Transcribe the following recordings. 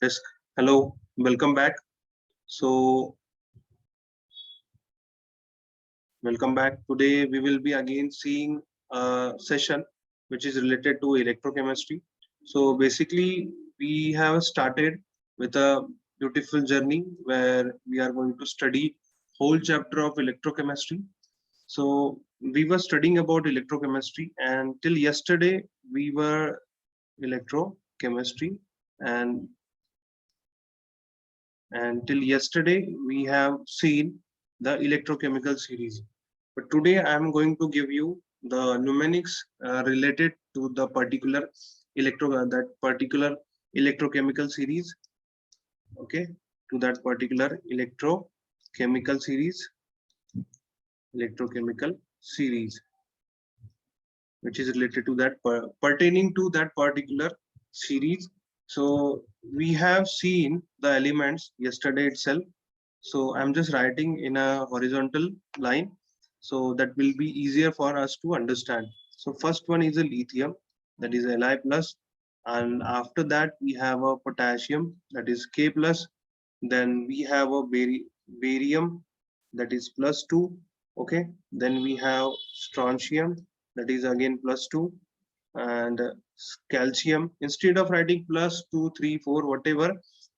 Yes, hello, welcome back. So, welcome back. Today we will be again seeing a session which is related to electrochemistry. So, basically, we have started with a beautiful journey where we are going to study whole chapter of electrochemistry. So, we were studying about electrochemistry, and till yesterday we were electrochemistry, and till yesterday we have seen the electrochemical series, but today I am going to give you the mnemonics related to the particular that particular electrochemical series. Okay, to that particular electrochemical series which is related to that pertaining to that particular series. So we have seen the elements yesterday itself. So I'm just writing in a horizontal line so that will be easier for us to understand. So first one is a lithium, that is Li plus, and after that we have a potassium, that is K plus. Then we have a barium, that is plus 2. Okay, then we have strontium, that is again plus 2, and calcium. Instead of writing plus 2, 3, 4, whatever,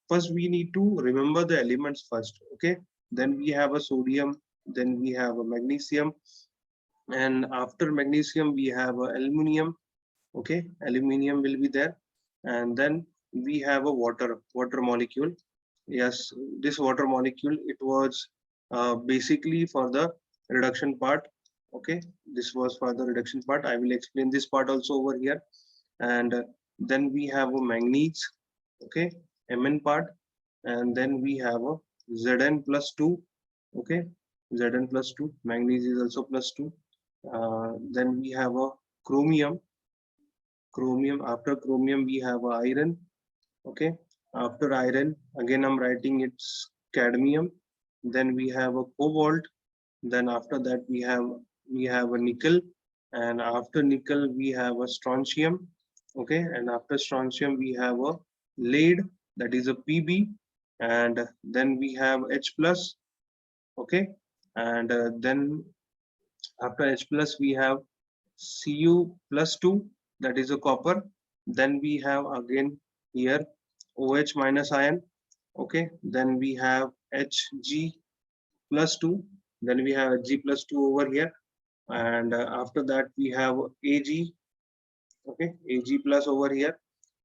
first we need to remember the elements first. Okay, then we have a sodium, then we have a magnesium, and after magnesium we have a aluminium. Okay, aluminium will be there, and then we have a water molecule. Yes, this water molecule, it was basically for the reduction part. Okay, this was for the reduction part. I will explain this part also over here. And then we have a manganese. Okay, Mn part, and then we have a Zn plus 2. Okay, Zn plus 2. Manganese is also plus 2. Then we have a chromium. After chromium we have a iron. Okay, after iron again I'm writing it's cadmium. Then we have a cobalt. Then after that we have a nickel, and after nickel we have a strontium. Okay, and after strontium we have a lead, that is a Pb, and then we have H plus. Okay, and then after H plus we have Cu plus 2, that is a copper. Then we have again here OH minus ion. Okay, then we have Hg plus 2, then we have G plus 2 over here, and after that we have Ag. Okay, Ag plus over here,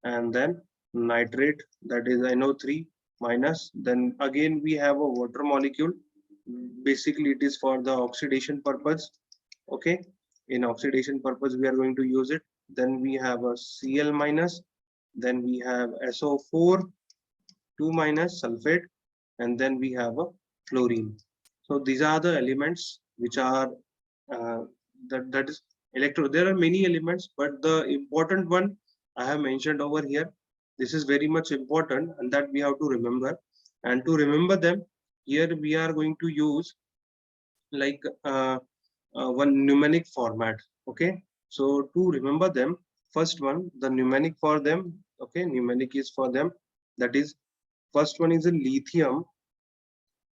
and then nitrate, that is NO3 minus. Then again we have a water molecule. Basically it is for the oxidation purpose. Okay, in oxidation purpose we are going to use it. Then we have a Cl minus, then we have SO4 2 minus sulfate, and then we have a fluorine. So these are the elements which are uh, that is electro. There are many elements, but the important one I have mentioned over here. This is very much important, and that we have to remember. And to remember them, here we are going to use like one mnemonic format. Okay, so to remember them, first one, the mnemonic for them. Okay, mnemonic is for them. That is, first one is a lithium.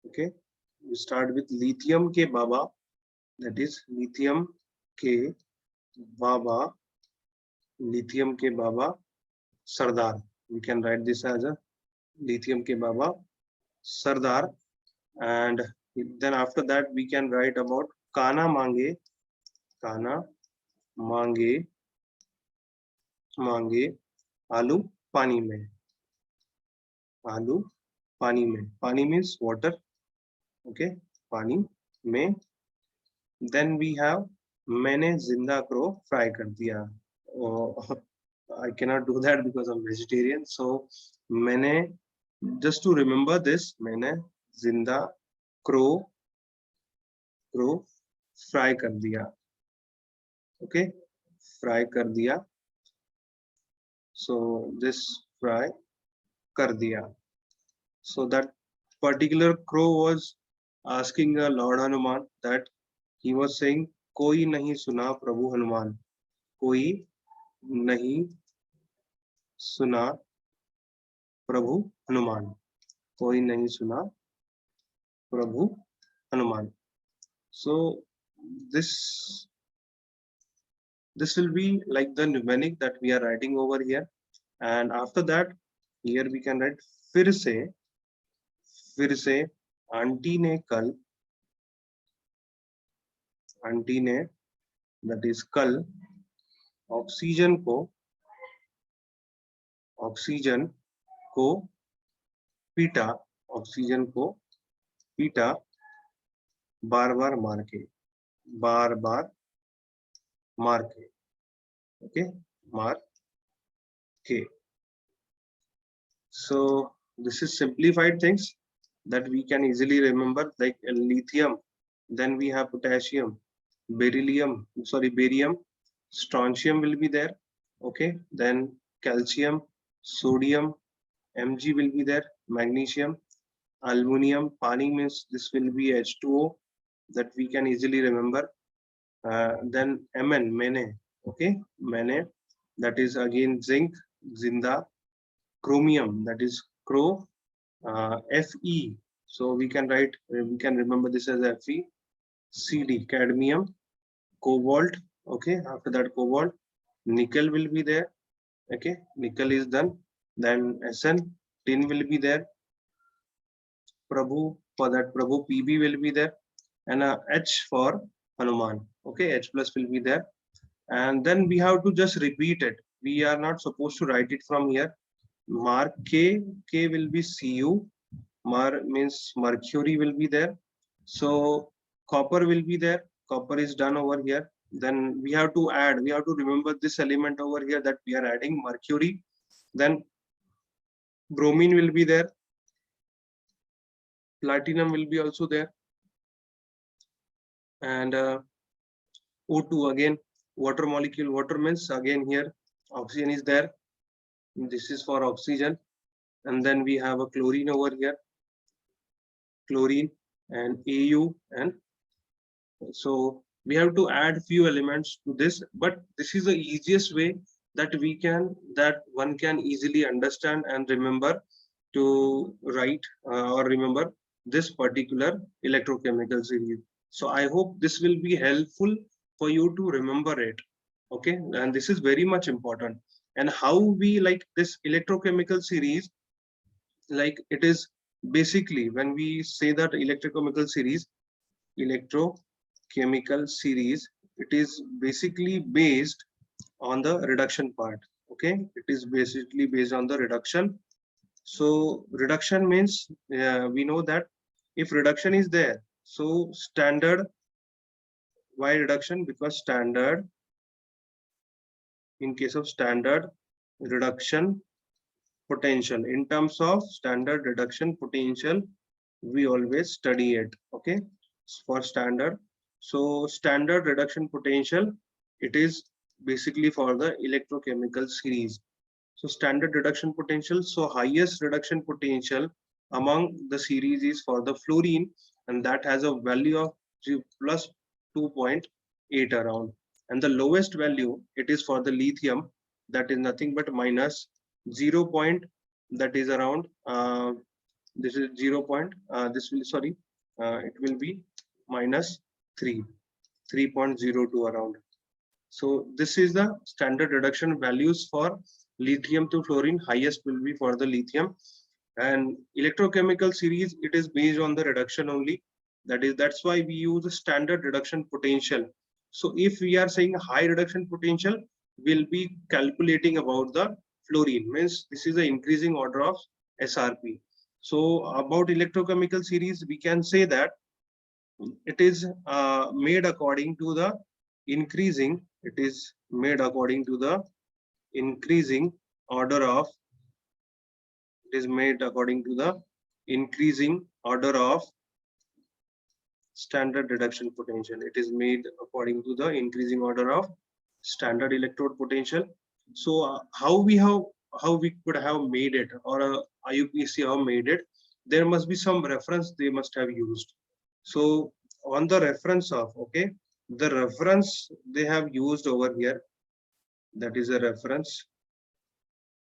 Okay, we start with lithium ke baba. That is lithium ke baba. Lithium ke baba Sardar. We can write this as a lithium ke baba Sardar. And then after that we can write about kana mange mange आलू पानी में. आलू पानी में. पानी means water. Okay, पानी में. Then we have मैंने जिंदा को fry कर दिया. I cannot do that because I'm vegetarian. So मैंने, just to remember this, मैंने जिंदा crow fry कर दिया. Okay, fry कर दिया. So this fry कर दिया. So that particular crow was asking Lord Hanuman that he was saying, कोई नहीं सुना प्रभु हनुमान. कोई नहीं सुना प्रभु हनुमान. कोई नहीं सुना प्रभु Hanuman. So this will be like the mnemonic that we are writing over here, and after that here we can write फिर से आंटी ने that is कल ऑक्सीजन को पीटा बार बार मार के okay, मार के. So this is simplified things that we can easily remember, like lithium, then we have potassium, barium, strontium will be there, okay, then calcium, sodium, Mg will be there, magnesium, aluminum, pani means this will be H2O that we can easily remember. Then Mn, mene, okay, mene, that is again zinc, zinda, chromium, that is Fe. So we can remember this as Fe. Cd, cadmium, cobalt, okay, after that cobalt, nickel will be there, okay, nickel is done. Then Sn, tin will be there. Prabhu, for that Prabhu, Pb will be there, and H for Hanuman, okay, H plus will be there. And then we have to just repeat it. We are not supposed to write it from here. Mark K will be Cu. Mar means mercury will be there. So copper will be there. Copper is done over here. Then we have to remember this element over here that we are adding mercury. Then bromine will be there. Platinum will be also there. And O2 again, water molecule. Water means again here oxygen is there. This is for oxygen. And then we have a chlorine over here. Chlorine and Au, and so we have to add few elements to this, but this is the easiest way that one can easily understand and remember to write or remember this particular electrochemical series. So I hope this will be helpful for you to remember it, okay, and this is very much important. And how we like this electrochemical series, like it is basically when we say that electrochemical series, it is basically based on the reduction part, okay, it is basically based on the reduction. So reduction means we know that if reduction is there, so standard, why reduction? Because standard, in case of standard reduction potential, in terms of standard reduction potential, we always study it, okay, for standard. So standard reduction potential, it is basically for the electrochemical series. So standard reduction potential, so highest reduction potential among the series is for the fluorine, and that has a value of plus 2.8 around, and the lowest value it is for the lithium, that is nothing but minus 0. That is around this is 0. It will be minus 3.02 around. So this is the standard reduction values for lithium to fluorine. Highest will be for the lithium, and electrochemical series, it is based on the reduction only. That's why we use the standard reduction potential. So if we are saying high reduction potential, we'll be calculating about the fluorine, means this is the increasing order of SRP. So about electrochemical series, we can say that it is made according to the increasing. It is made according to the increasing order of. It is made according to the increasing order of standard reduction potential. It is made according to the increasing order of standard electrode potential. So how we could have made it, or IUPAC have made it, there must be some reference they must have used. So on the reference of, okay, the reference they have used over here, that is a reference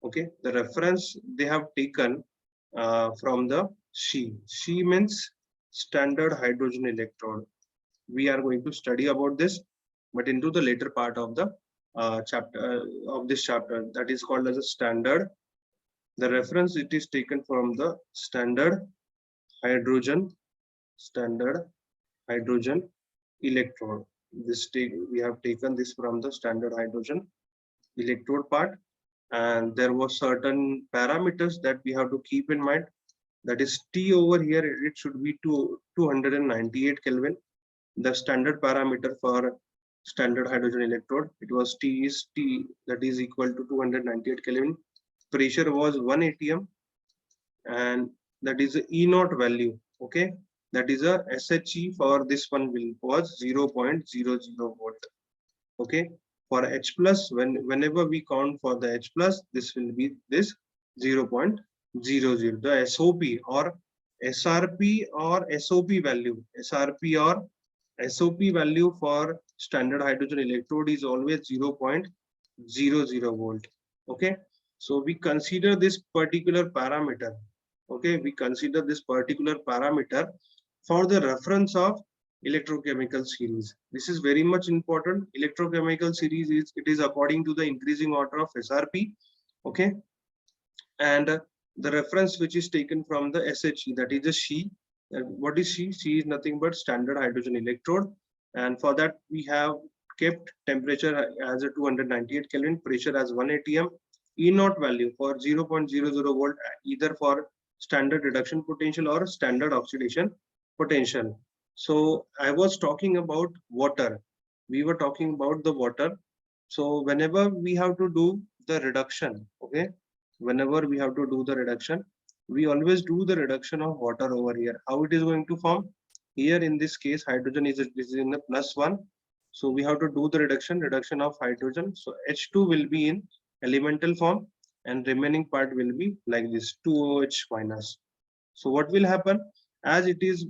Okay, the reference they have taken from the She. She means standard hydrogen electrode. We are going to study about this, but into the later part of the chapter of this chapter, that is called as a standard. The reference it is taken from the hydrogen standard hydrogen electrode. We have taken this from the standard hydrogen electrode part, and there was certain parameters that we have to keep in mind. That is T over here, it should be 298 Kelvin. The standard parameter for standard hydrogen electrode, it was T is T, that is equal to 298 Kelvin. Pressure was 1 atm, and that is a E naught value. Okay, that is a SHE for this one will was 0.00 volt. Okay, for H plus, whenever we count for the H plus, this will be this 0.00. The SOP or SRP or SOP value, SRP or SOP value for standard hydrogen electrode is always 0.00 volt. Okay, so we consider this particular parameter. Okay, we consider this particular parameter for the reference of electrochemical series. This is very much important. Electrochemical series is according to the increasing order of SRP. Okay, and the reference which is taken from the SHE, that is the She. What is She? She is nothing but standard hydrogen electrode, and for that we have kept temperature as a 298 Kelvin, pressure as 1 atm, E naught value for 0.00 volt, either for standard reduction potential or standard oxidation potential. So I was talking about water. We were talking about the water. So whenever we have to do the reduction, okay, whenever we have to do the reduction, we always do the reduction of water over here. How it is going to form? Here in this case, hydrogen is in the +1. So we have to do the reduction of hydrogen. So H2 will be in elemental form, and remaining part will be like this 2OH minus. So what will happen? As it is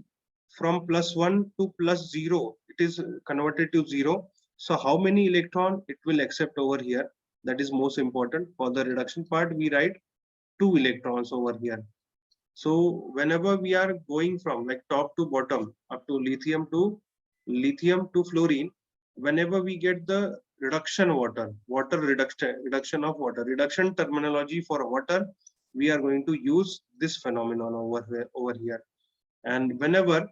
from +1 to +0, it is converted to 0. So how many electron it will accept over here? That is most important. For the reduction part, we write 2 electrons over here. So whenever we are going from like top to bottom up to lithium to fluorine, whenever we get the reduction reduction of water, reduction terminology for water, we are going to use this phenomenon over here. And whenever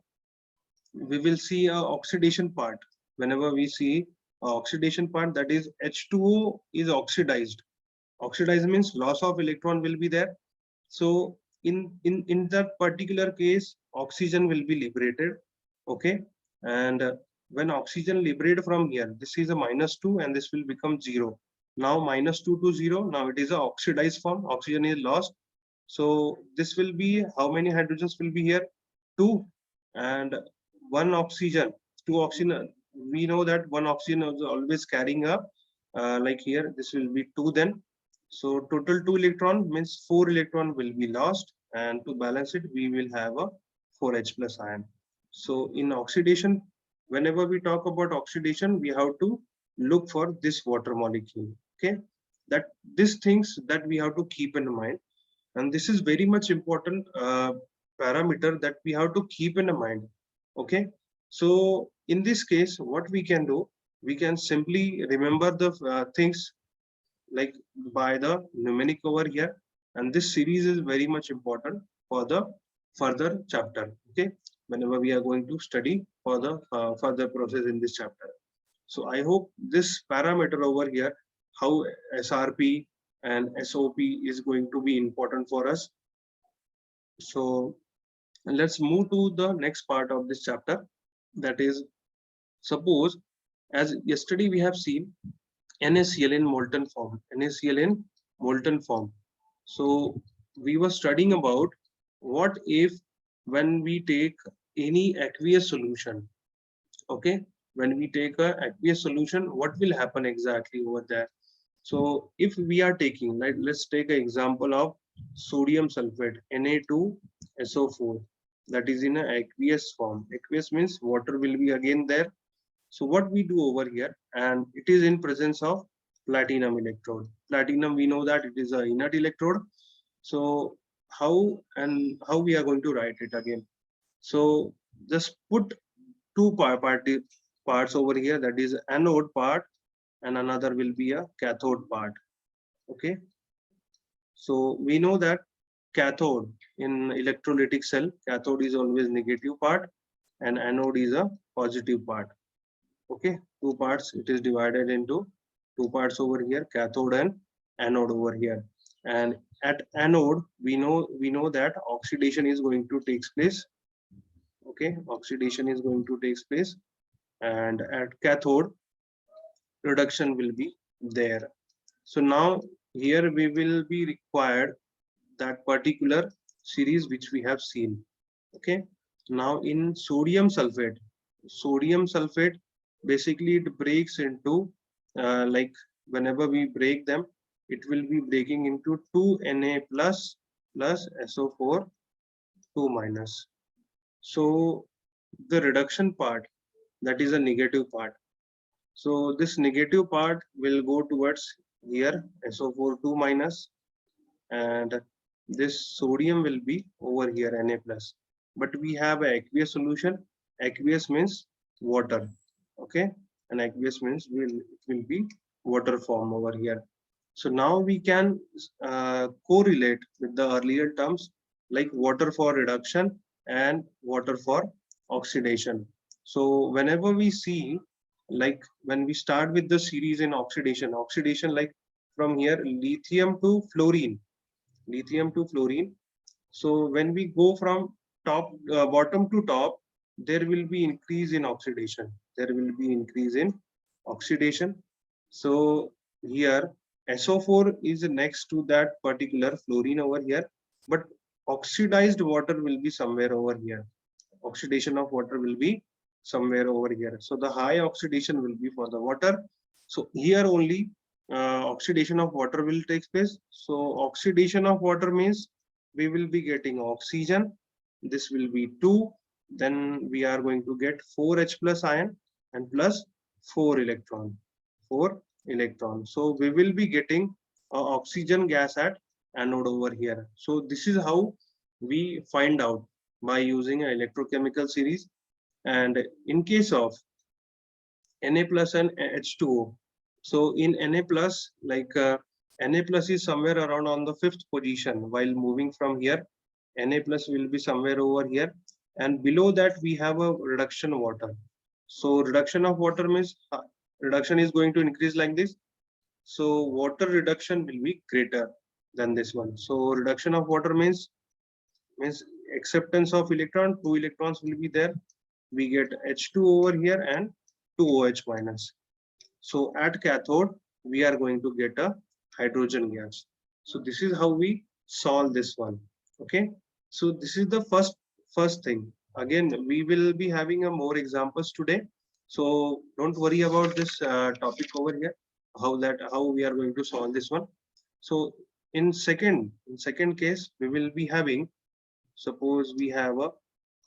we will see a oxidation part, whenever we see a oxidation part, that is H2O is oxidized. Oxidized means loss of electron will be there. So in that particular case, oxygen will be liberated. Okay, and when oxygen liberated from here, this is a -2 and this will become 0. Now -2 to 0, now it is a oxidized form, oxygen is lost. So this will be, how many hydrogens will be here? 2, and 1 oxygen, 2 oxygen. We know that 1 oxygen is always carrying a like here, this will be 2 then. So total 2 electron means 4 electron will be lost, and to balance it, we will have a 4H plus ion. So in oxidation, whenever we talk about oxidation, we have to look for this water molecule. Okay, that these things that we have to keep in mind, and this is very much important parameter that we have to keep in mind. Okay, so in this case, what we can do, we can simply remember the things like by the mnemonic over here, and this series is very much important for the further chapter. Okay, whenever we are going to study for the further process in this chapter. So I hope this parameter over here, how SRP and SOP is going to be important for us. So let's move to the next part of this chapter, that is, suppose as yesterday we have seen NaCl in molten form, NaCl in molten form. So we were studying about what if when we take any aqueous solution. Okay, when we take a aqueous solution, what will happen exactly over there? So if we are taking, like, let's take an example of sodium sulfate, Na2SO4, that is in an aqueous form. Aqueous means water will be again there. So what we do over here, and it is in presence of platinum electrode. Platinum, we know that it is a inert electrode. So how we are going to write it again? So just put two parts over here, that is anode part and another will be a cathode part. Okay, so we know that cathode in electrolytic cell, cathode is always negative part and anode is a positive part. Okay, two parts, it is divided into two parts over here, cathode and anode over here. And at anode, we know that oxidation is going to take place. Okay, oxidation is going to take place, and at cathode, reduction will be there. So now here we will be required that particular series which we have seen. Okay, now in sodium sulfate basically it breaks into like whenever we break them, it will be breaking into 2Na plus SO4 2 minus. So the reduction part, that is a negative part. So this negative part will go towards here SO4 2 minus, and this sodium will be over here Na plus. But we have an aqueous solution. Aqueous means water. Okay, and aqueous means it will be water form over here. So now we can correlate with the earlier terms like water for reduction and water for oxidation. So whenever we see, like when we start with the series in oxidation like from here lithium to fluorine. So when we go from bottom to top, there will be increase in oxidation. So here SO4 is next to that particular fluorine over here, but oxidized water will be somewhere over here. Oxidation of water will be somewhere over here. So the high oxidation will be for the water. So here only oxidation of water will take place. So oxidation of water means we will be getting oxygen. This will be 2. Then we are going to get 4H plus ion and plus 4 electron. So we will be getting oxygen gas at anode over here. So this is how we find out by using an electrochemical series. And in case of Na plus and H2O, so in Na plus, like Na plus is somewhere around on the 5th position. While moving from here, Na plus will be somewhere over here, and below that we have a reduction water. So reduction of water means reduction is going to increase like this. So water reduction will be greater than this one. So reduction of water means acceptance of electron, 2 electrons will be there. We get H2 over here and 2OH minus. So at cathode, we are going to get a hydrogen gas. So this is how we solve this one. Okay. So this is the first thing. Again, we will be having a more examples today. So don't worry about this topic over here, how we are going to solve this one. So in second case, we will be having, suppose we have a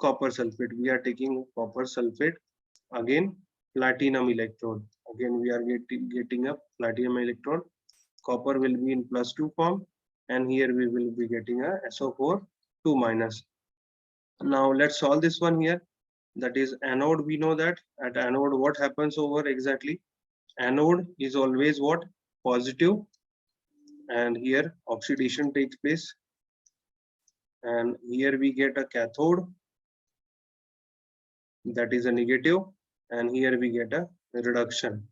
copper sulfate. We are taking copper sulfate, again platinum electrode. Again we are getting a platinum electrode. Copper will be in +2 form, and here we will be getting a SO4 2 minus. Now let's solve this one here. That is anode. We know that at anode what happens over exactly? Anode is always what? Positive, and here oxidation takes place, and here we get a cathode, that is a negative, and here we get a reduction.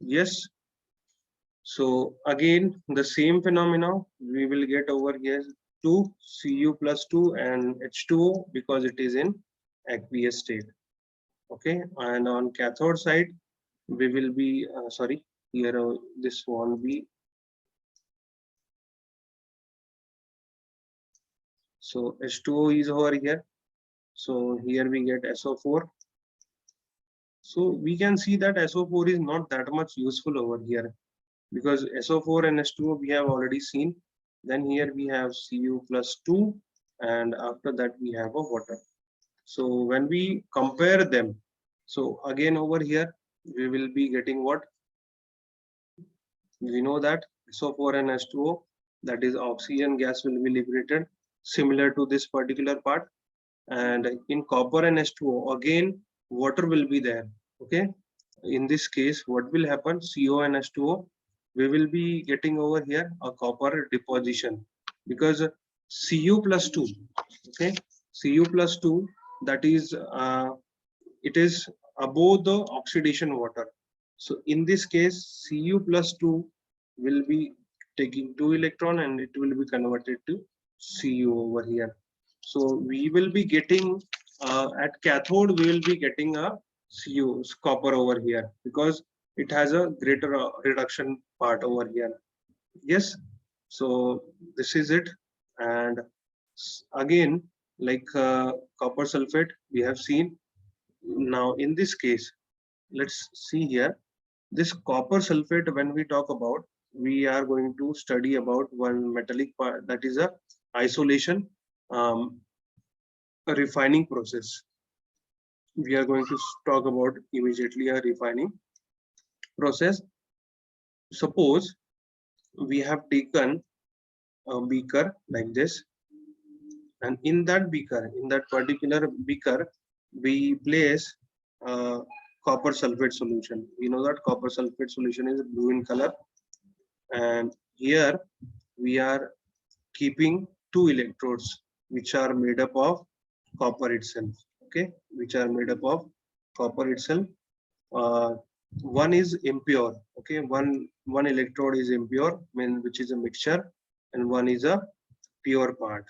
Yes. So again the same phenomena we will get over here, 2 Cu plus 2 and H2O, because it is in aqueous state. Okay, and on cathode side we will be sorry, here this won't be. So H2O is over here. So here we get SO4. So we can see that SO4 is not that much useful over here, because SO4 and H2O we have already seen. Then here we have Cu plus 2, and after that we have a water. So when we compare them, so again over here we will be getting what? We know that SO4 and H2O, that is oxygen gas, will be liberated similar to this particular part. And in copper and H2O, again water will be there. Okay, in this case what will happen, CO and H2O, we will be getting over here a copper deposition, because Cu plus 2, okay, Cu plus 2, that is it is above the oxidation water. So in this case Cu plus 2 will be taking 2 electron and it will be converted to Cu over here. So we will be getting at cathode, we will be getting a Cu copper over here, because it has a greater reduction part over here. Yes, so this is it. And again, like copper sulfate we have seen. Now in this case, let's see here, this copper sulfate, when we talk about, we are going to study about one metallic part, that is a isolation, a refining process. We are going to talk about immediately a refining process. Suppose we have taken a beaker like this, and in that beaker, in that particular beaker, we place copper sulfate solution. We know that copper sulfate solution is blue in color, and here we are keeping two electrodes which are made up of copper itself. Okay, which are made up of copper itself. uh, One is impure. Okay, one electrode is impure, which is a mixture, and one is a pure part.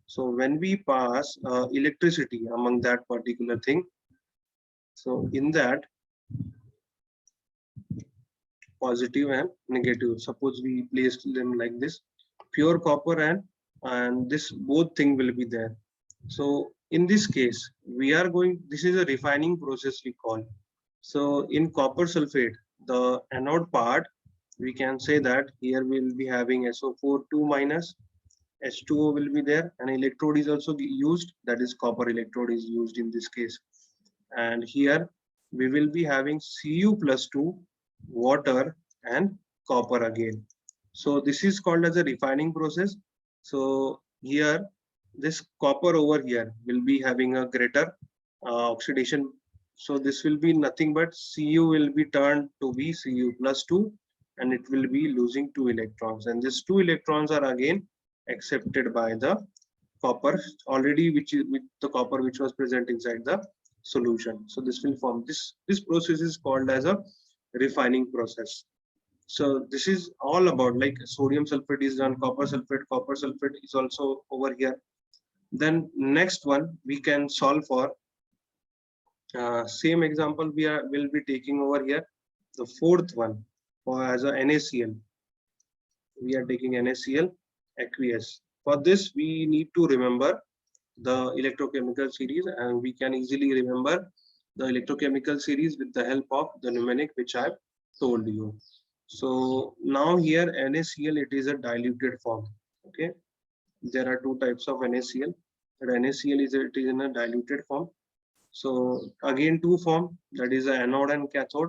So when we pass electricity among that particular thing, so in that positive and negative, suppose we place them like this, pure copper and this both thing will be there. So in this case we are going, this is a refining process we call. So in copper sulfate, the anode part, we can say that here we will be having SO4 2 minus, H2O will be there, and electrode is also used, that is copper electrode is used in this case. And here we will be having Cu plus 2, water and copper again. So this is called as a refining process. So here this copper over here will be having a greater oxidation. So this will be nothing but Cu will be turned to be Cu plus 2, and it will be losing 2 electrons, and these 2 electrons are again accepted by the copper already, which is with the copper which was present inside the solution. So this will form this process is called as a refining process. So this is all about, like, sodium sulfate is done, copper sulfate is also over here. Then next one we can solve for same example will be taking over here. The fourth one, for as a NaCl, we are taking NaCl aqueous. For this we need to remember the electrochemical series, and we can easily remember the electrochemical series with the help of the mnemonic which I've told you. So now here NaCl, it is a diluted form. Okay, there are two types of NaCl. But NaCl is in a diluted form. So again two form, that is an anode and cathode.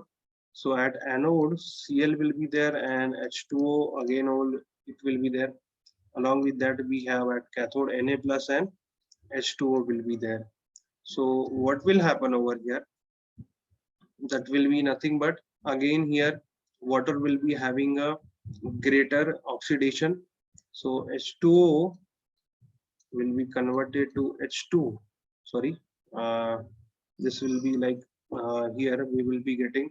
So at anode Cl will be there and H2O again all it will be there. Along with that we have at cathode Na plus and H2O will be there. So what will happen over here? That will be nothing but again here water will be having a greater oxidation. So H2O will be converted to H2. Sorry, this will be like here we will be getting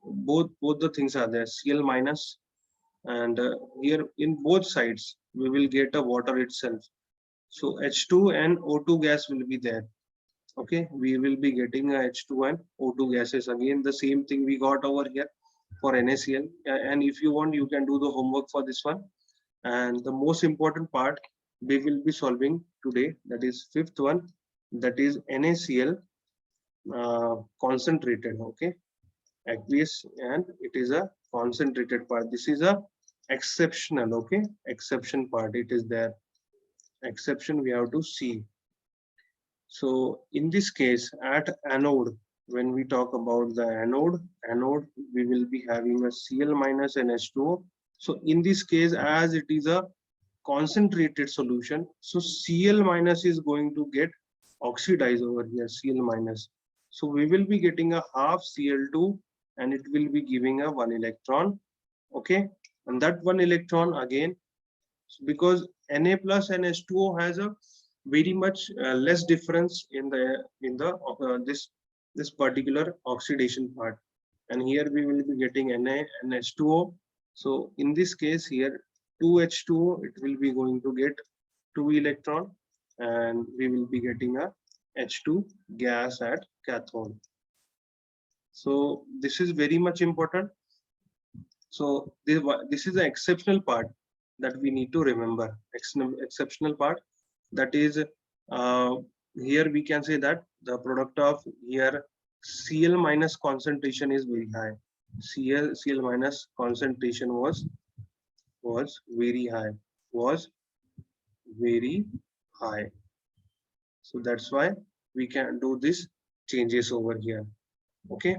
both the things are there, Cl minus, and here in both sides we will get a water itself. So H2 and O2 gas will be there. Okay, we will be getting a H2 and O2 gases. Again the same thing we got over here for NaCl, and if you want you can do the homework for this one. And the most important part we will be solving today, that is fifth one, that is NaCl concentrated. Okay, aqueous, and it is a concentrated part. This is a exceptional. Okay, exception part, it is there, exception we have to see. So in this case at anode when we talk about the anode, we will be having a Cl minus and H2O. So in this case, as it is a concentrated solution, so Cl minus is going to get oxidized over here, Cl minus. So we will be getting a half Cl2 and it will be giving a 1 electron. Okay, and that 1 electron again, because Na plus and H2O has a very much less difference in the this particular oxidation part, and here we will be getting Na and H2O. So in this case here 2H2O, it will be going to get 2 electron and we will be getting a H2 gas at cathode. So this is very much important. So this is an exceptional part that we need to remember. Exceptional part, that is here we can say that the product of here Cl minus concentration is very high. Cl minus concentration was very high, was very high. So that's why we can do this changes over here. Okay,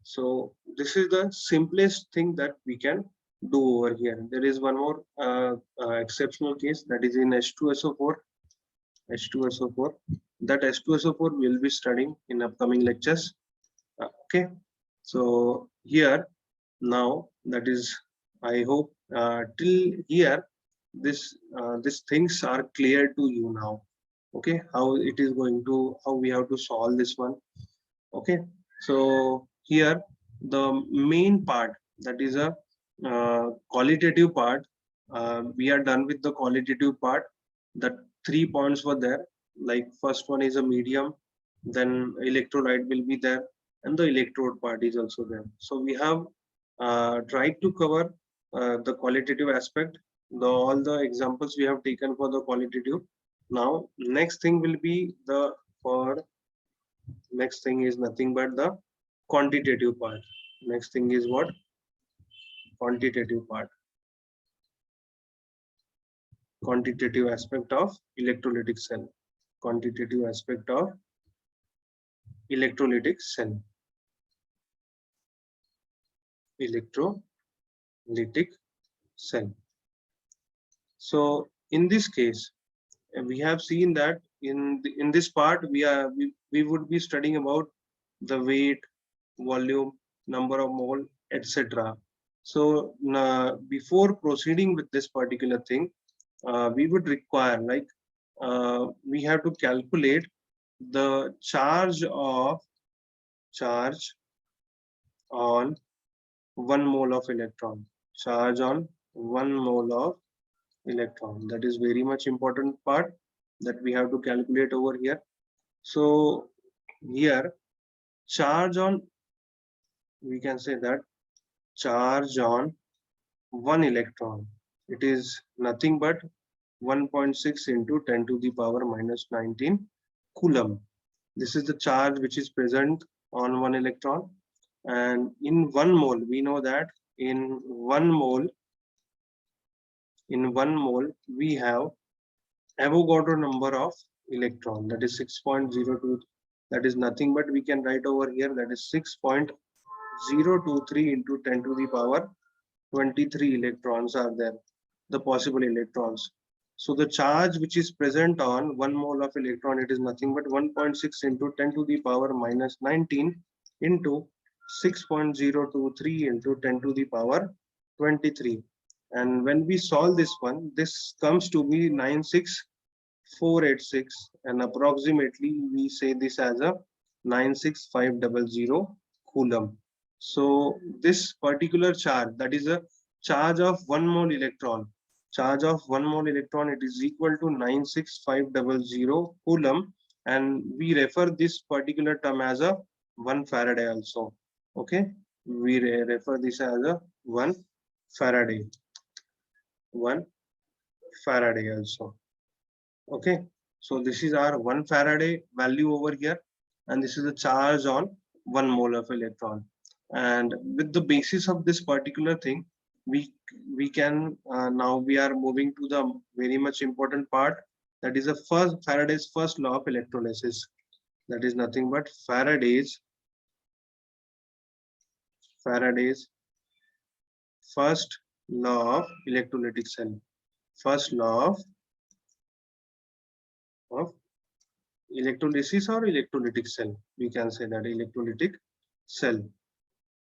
so this is the simplest thing that we can do over here. There is one more exceptional case, that is in H2SO4. H2SO4. That H2SO4 we'll be studying in upcoming lectures. Okay, so here now, that is, I hope till here this these things are clear to you now. Okay, how it is going to, how we have to solve this one. Okay, so here the main part, that is a qualitative part. We are done with the qualitative part. The 3 points were there, like first one is a medium, then electrolyte will be there, and the electrode part is also there. So we have tried to cover the qualitative aspect, all the examples we have taken for the qualitative. Now next thing will be the, for next thing is nothing but the quantitative part. Next thing is what? Quantitative part. Quantitative aspect of electrolytic cell. Quantitative aspect of electrolytic cell. Electrolytic cell. So in this case, we have seen that in this part we would be studying about the weight, volume, number of mole, etc. So before proceeding with this particular thing, we would require, like, we have to calculate the charge on 1 mole of electron. Charge on 1 mole of electron. That is very much important part that we have to calculate over here. So here charge on, we can say that charge on 1 electron, it is nothing but 1.6 into 10 to the power minus 19 coulomb. This is the charge which is present on 1 electron, and in 1 mole we know that in 1 mole we have Avogadro number of electron, that is 6.02. That is nothing but we can write over here, that is 6.023 into 10 to the power 23 electrons are there, the possible electrons. So the charge which is present on 1 mole of electron, it is nothing but 1.6 into 10 to the power minus 19 into 6.023 into 10 to the power 23. And when we solve this one, this comes to be 96486, and approximately we say this as a 96500 coulomb. So this particular charge, that is a charge of 1 mole electron. Charge of 1 mole electron, it is equal to 96500 coulomb, and we refer this particular term as a 1 Faraday also. Okay, we refer this as a 1 Faraday. 1 Faraday also. Okay, so this is our 1 Faraday value over here, and this is the charge on 1 mole of electron. And with the basis of this particular thing, we can now we are moving to the very much important part, that is the Faraday's first law of electrolysis. That is nothing but Faraday's Faraday's first law of electrolytic cell. First law of electrolysis or electrolytic cell. We can say that electrolytic cell.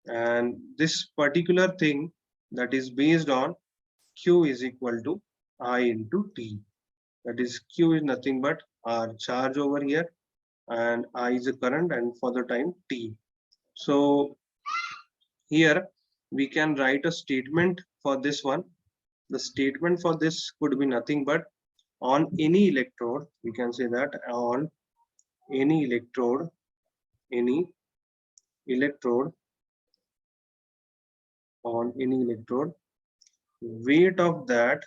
And this particular thing that is based on Q is equal to I into T. That is Q is nothing but our charge over here and I is a current and for the time T. So here we can write a statement for this one. The statement for this could be nothing but on any electrode, we can say that on any electrode, on any electrode, weight of that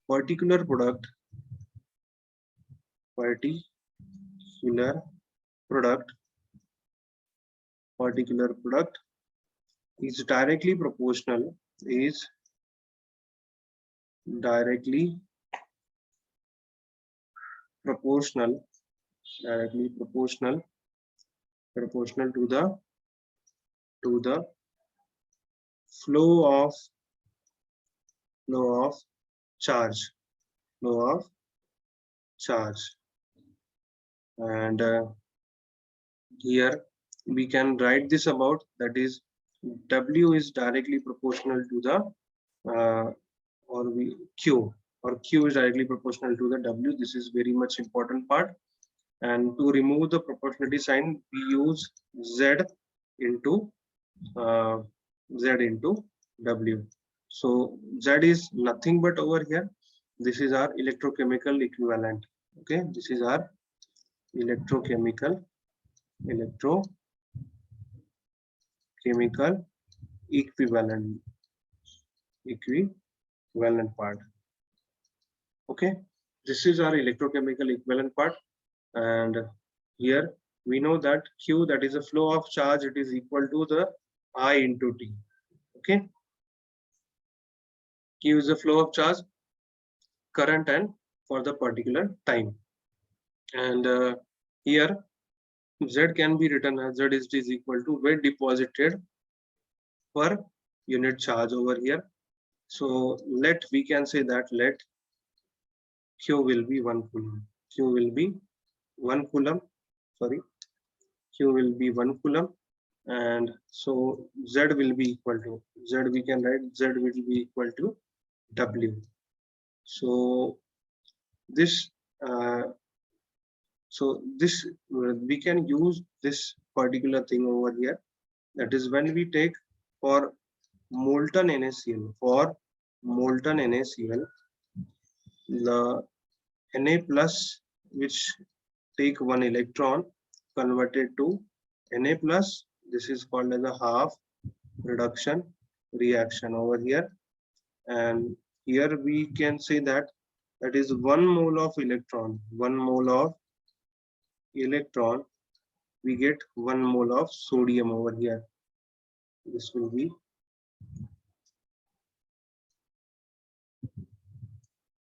particular product is directly proportional to the flow of charge, and here we can write this about, that is W is directly proportional to the Q is directly proportional to the W. This is very much important part. And to remove the proportionality sign, we use Z into W. So Z is nothing but over here. This is our electrochemical equivalent. Okay, this is our electrochemical equivalent part. Okay, this is our electrochemical equivalent part, and here we know that Q, that is a flow of charge, it is equal to the I into T. Okay, Q is the flow of charge, current, and for the particular time. And here Z can be written as Z is equal to weight deposited per unit charge over here. So we can say that let Q will be 1 coulomb. Q will be 1 coulomb. Q will be 1 coulomb, and so Z will be equal to Z. We can write Z will be equal to W. So this we can use this particular thing over here. That is when we take for molten NaCl, the Na plus, which take 1 electron converted to Na plus, this is called as a half reduction reaction over here. And here we can say that is 1 mole of electron, we get 1 mole of sodium over here. This will be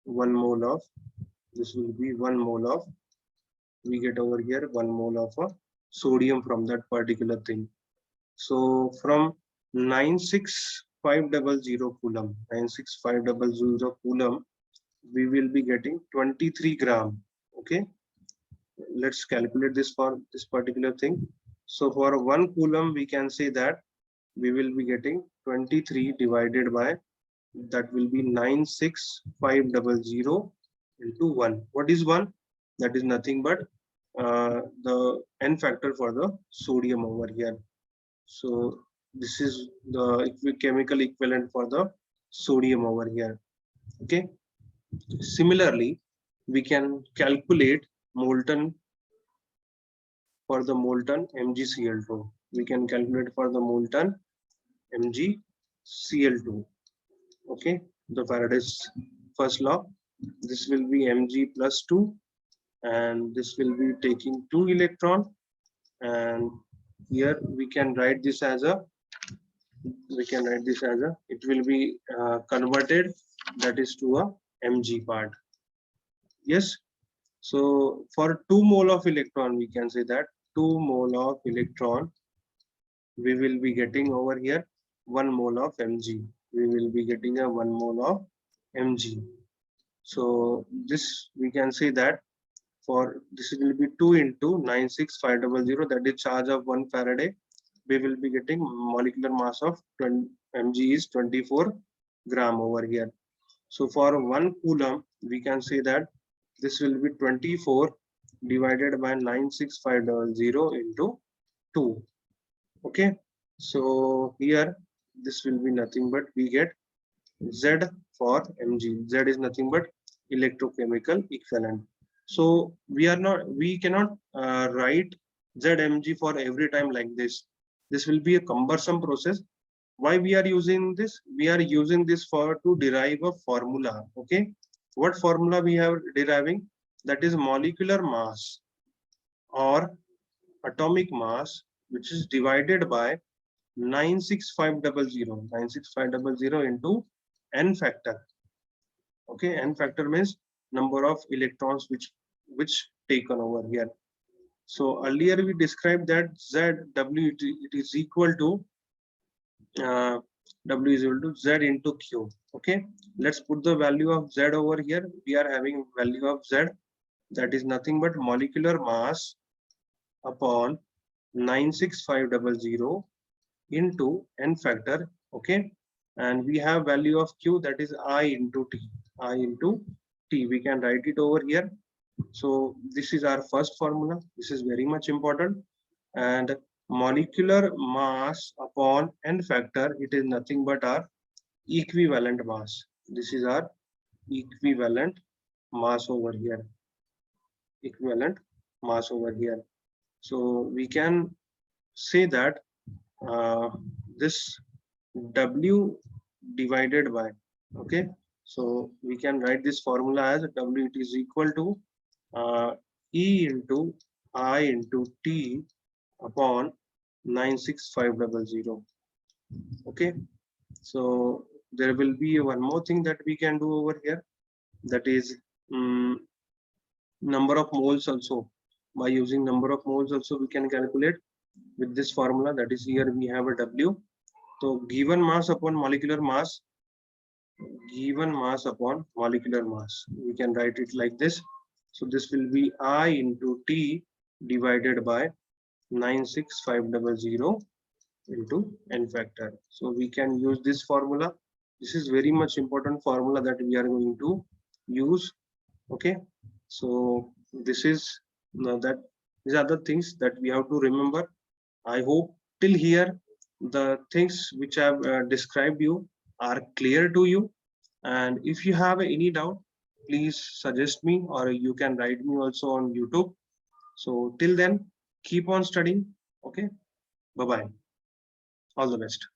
1 mole of, we get over here 1 mole of sodium from that particular thing. So from 96500 coulomb, we will be getting 23 gram. Okay, let's calculate this for this particular thing. So for 1 coulomb, we can say that we will be getting 23 divided by, that will be 96500 into 1. What is 1? That is nothing but the n factor for the sodium over here. So this is the chemical equivalent for the sodium over here. Okay, similarly we can calculate for the molten MgCl2. We can calculate for the molten MgCl2. Okay, the Faraday's first law. This will be Mg plus 2, and this will be taking 2 electron, and here we can write this as a, it will be converted, that is to a Mg part. Yes, So for 2 mole of electron, we can say that 2 mole of electron, we will be getting over here 1 mole of Mg. We will be getting a 1 mole of Mg. So this we can say that for this will be 2 into 96500, that is charge of 1 Faraday. We will be getting molecular mass of 20 Mg is 24 gram over here. So for 1 coulomb, we can say that this will be 24 divided by 96500 into 2. Okay. So here this will be nothing but we get Z for Mg. Z is nothing but electrochemical equivalent. So we cannot write ZMG for every time like this. This will be a cumbersome process. Why we are using this? We are using this for to derive a formula. Okay, what formula we have deriving? That is molecular mass or atomic mass, which is divided by 96500 into n factor. Okay, n factor means number of electrons which taken over here. So earlier we described that ZW it is equal to W is equal to Z into Q. Okay, let's put the value of Z over here. We are having value of Z, that is nothing but molecular mass upon 96500 into n factor. Okay, and we have value of Q, that is I into T. I into T, we can write it over here. So this is our first formula. This is very much important. And molecular mass upon n factor, it is nothing but our equivalent mass. This is our equivalent mass over here. Equivalent mass over here. So we can say that this W divided by, okay, so we can write this formula as W, it is equal to E into I into T upon 96500. Okay, so there will be one more thing that we can do over here, that is number of moles also. By using number of moles also we can calculate with this formula, that is here we have a W. So given mass upon molecular mass, given mass upon molecular mass, we can write it like this. So this will be I into T divided by 96500 into n factor. So we can use this formula. This is very much important formula that we are going to use. Okay, so this is that these are the things that we have to remember. I hope till here the things which I have described you are clear to you, and if you have any doubt, please suggest me, or you can write me also on YouTube. So till then, keep on studying. Okay, bye bye, all the best.